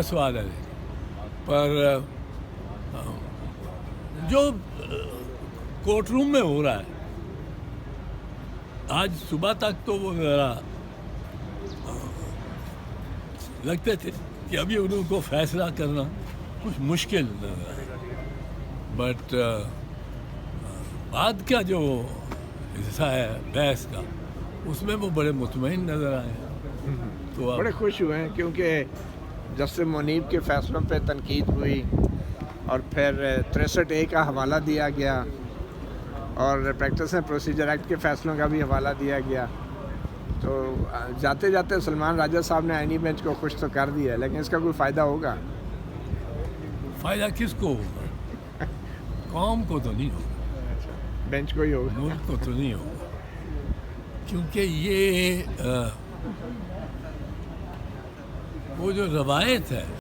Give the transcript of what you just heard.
سوال ہے پر جو کورٹ روم میں ہو رہا ہے آج صبح تک تو وہ ذرا لگتے تھے کہ ابھی ان کو فیصلہ کرنا کچھ مشکل نظر آیا، بٹ بعد کا جو حصہ ہے بحث کا اس میں وہ بڑے مطمئن نظر آئے ہیں، تو بڑے خوش ہوئے ہیں کیونکہ جسٹس منیب کے فیصلوں پہ تنقید ہوئی اور پھر 63A کا حوالہ دیا گیا اور پریکٹس اینڈ پروسیجر ایکٹ کے فیصلوں کا بھی حوالہ دیا گیا، تو جاتے جاتے سلمان راجہ صاحب نے آئینی بینچ کو خوش تو کر دیا، لیکن اس کا کوئی فائدہ ہوگا؟ فائدہ کس کو ہوگا؟ قوم کو تو نہیں ہوگا، بینچ کو ہی ہوگا، ملک کو تو نہیں ہوگا، کیونکہ یہ وہ جو روایت ہے